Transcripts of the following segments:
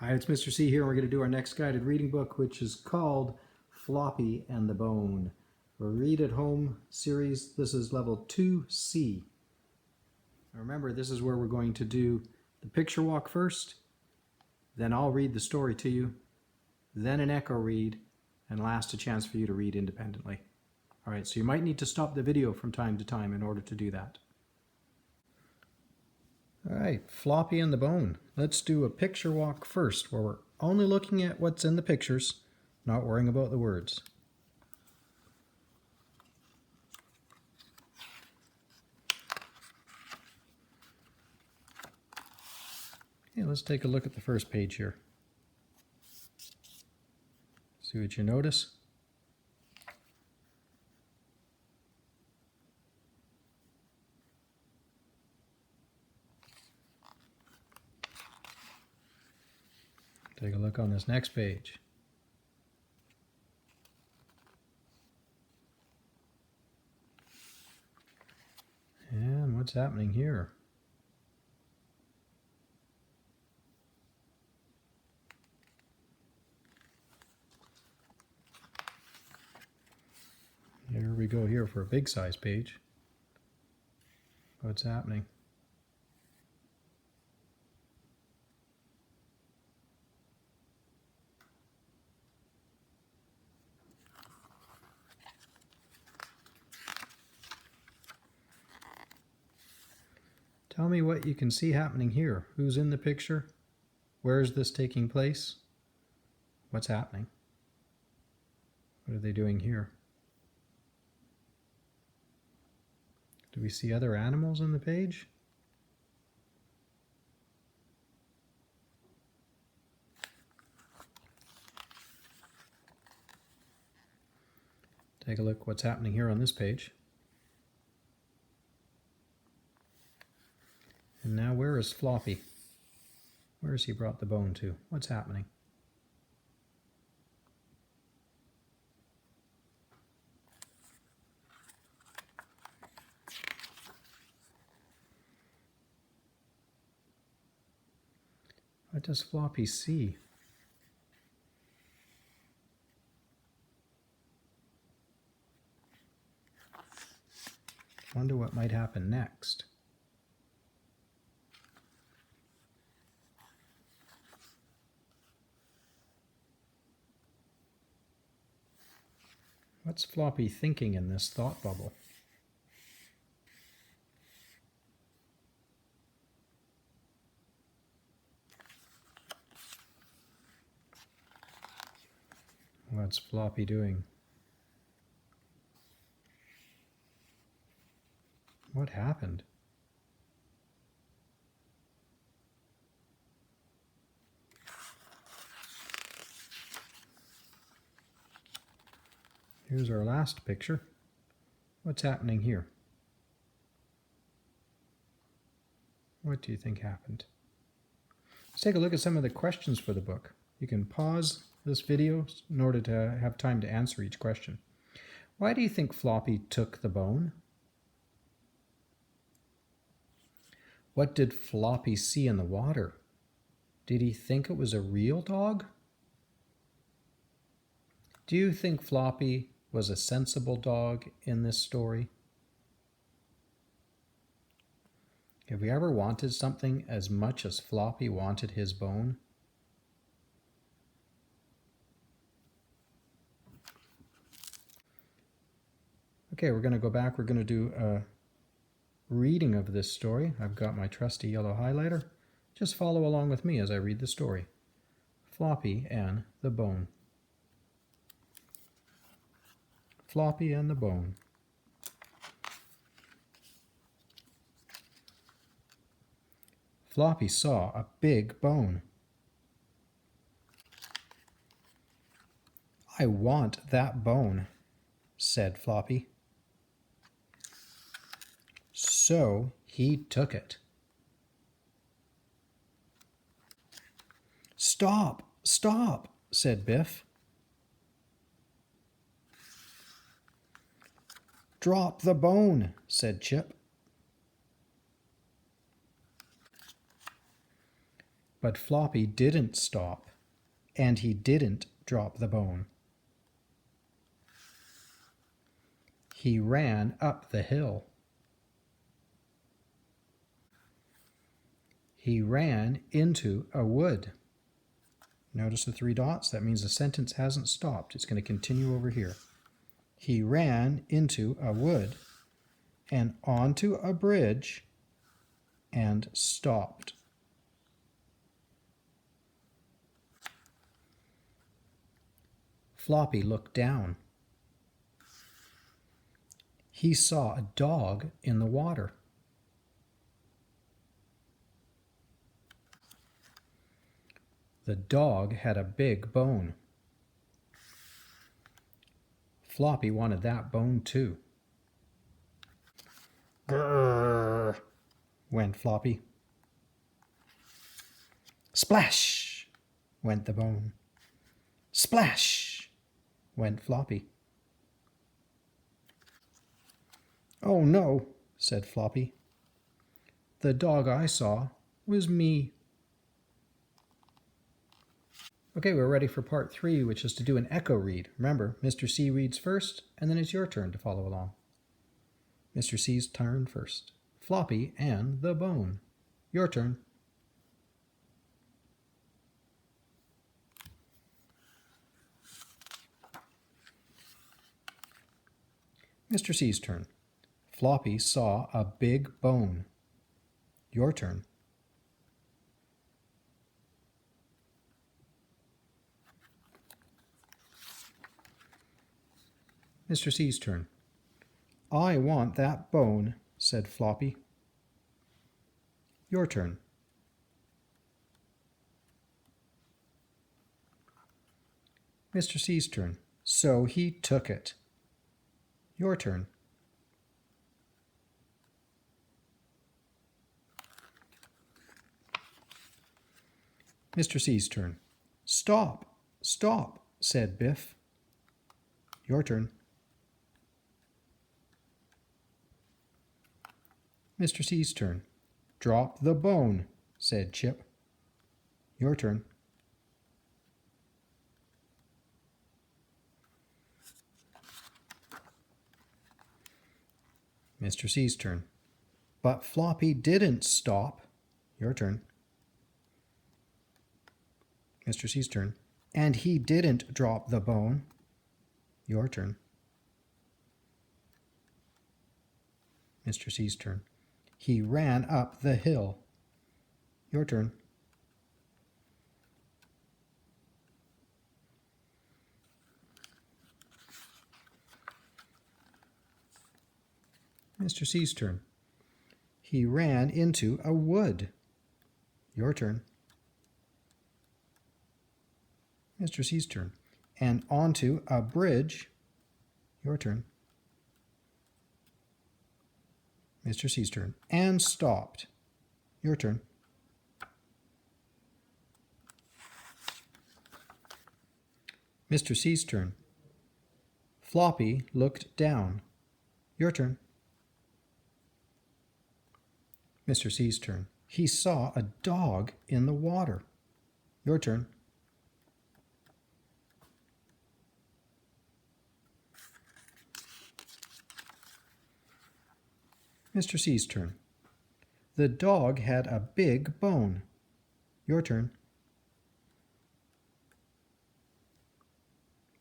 Hi, it's Mr. C here. We're going to do our next guided reading book, which is called Floppy and the Bone. A Read at Home series. This is level 2C. Now remember, this is where we're going to do the picture walk first, then I'll read the story to you, then an echo read, and last a chance for you to read independently. All right, so you might need to stop the video from time to time in order to do that. All right, Floppy and the Bone. Let's do a picture walk first, where we're only looking at what's in the pictures, not worrying about the words. Okay, let's take a look at the first page here. See what you notice. Take a look on this next page. And what's happening here? Here we go here for a big size page. What's happening? Tell me what you can see happening here. Who's in the picture? Where is this taking place? What's happening? What are they doing here? Do we see other animals on the page? Take a look what's happening here on this page. And now where is Floppy? Where has he brought the bone to? What's happening? What does Floppy see? Wonder what might happen next. What's Floppy thinking in this thought bubble? What's Floppy doing? What happened? Here's our last picture. What's happening here? What do you think happened? Let's take a look at some of the questions for the book. You can pause this video in order to have time to answer each question. Why do you think Floppy took the bone? What did Floppy see in the water? Did he think it was a real dog? Do you think Floppy was a sensible dog in this story? Have you ever wanted something as much as Floppy wanted his bone? Okay, we're going to go back. We're going to do a reading of this story. I've got my trusty yellow highlighter. Just follow along with me as I read the story. Floppy and the Bone. Floppy and the Bone. Floppy saw a big bone. "I want that bone," said Floppy. So he took it. "Stop, stop," said Biff. "Drop the bone," said Chip. But Floppy didn't stop, and he didn't drop the bone. He ran up the hill. He ran into a wood. Notice the 3 dots? That means the sentence hasn't stopped. It's going to continue over here. He ran into a wood and onto a bridge and stopped. Floppy looked down. He saw a dog in the water. The dog had a big bone. Floppy wanted that bone too. Grrr, went Floppy. Splash, went the bone. Splash, went Floppy. Oh no, said Floppy. The dog I saw was me. Okay, we're ready for part 3, which is to do an echo read. Remember, Mr. C reads first, and then it's your turn to follow along. Mr. C's turn first. Floppy and the bone. Your turn. Mr. C's turn. Floppy saw a big bone. Your turn. Mr. C's turn. I want that bone, said Floppy. Your turn. Mr. C's turn. So he took it. Your turn. Mr. C's turn. Stop, stop, said Biff. Your turn. Mr. C's turn. Drop the bone, said Chip. Your turn. Mr. C's turn. But Floppy didn't stop. Your turn. Mr. C's turn. And he didn't drop the bone. Your turn. Mr. C's turn. He ran up the hill. Your turn. Mr. C's turn. He ran into a wood. Your turn. Mr. C's turn. And onto a bridge. Your turn. Mr. C's turn. And stopped. Your turn. Mr. C's turn. Floppy looked down. Your turn. Mr. C's turn. He saw a dog in the water. Your turn. Mr. C's turn. The dog had a big bone. Your turn.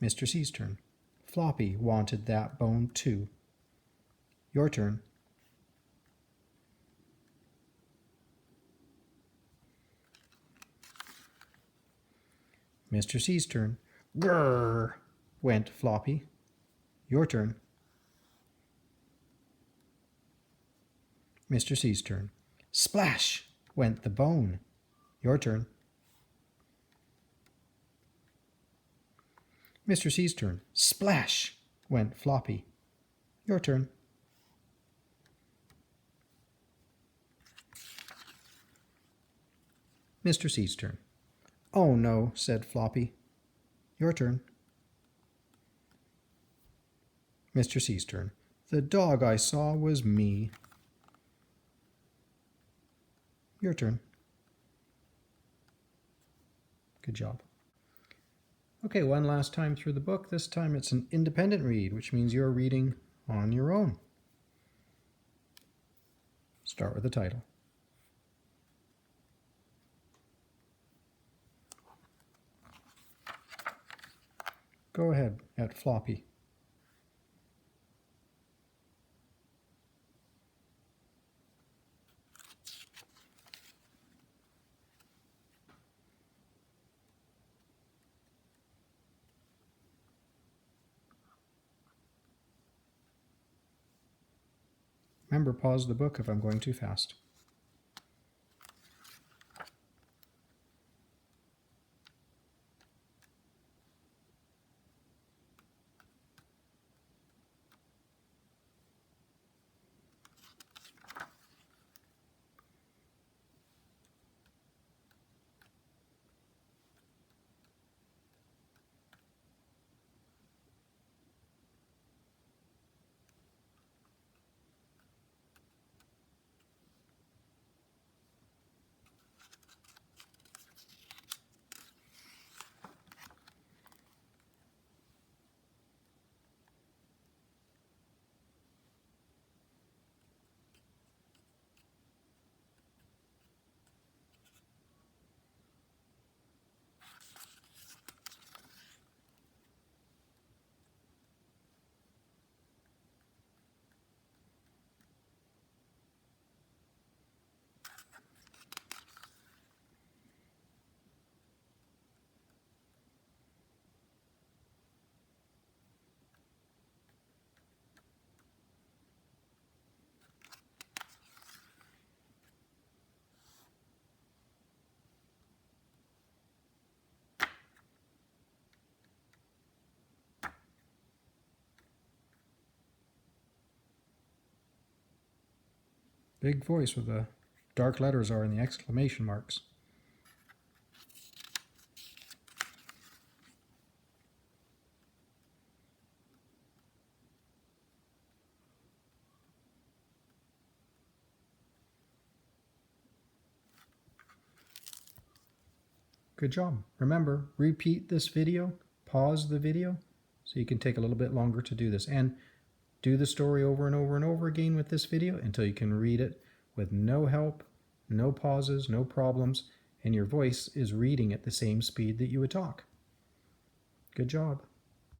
Mr. C's turn. Floppy wanted that bone too. Your turn. Mr. C's turn. Grrr, went Floppy. Your turn. Mr. C's turn. Splash, went the bone. Your turn. Mr. C's turn. Splash, went Floppy. Your turn. Mr. C's turn. Oh no, said Floppy. Your turn. Mr. C's turn. The dog I saw was me. Your turn. Good job. Okay, one last time through the book. This time it's an independent read, which means you're reading on your own. Start with the title. Go ahead at Floppy. Remember, pause the book if I'm going too fast. Big voice where the dark letters are in the exclamation marks. Good job. Remember, repeat this video, pause the video, so you can take a little bit longer to do this. And do the story over and over and over again with this video until you can read it with no help, no pauses, no problems, and your voice is reading at the same speed that you would talk. Good job.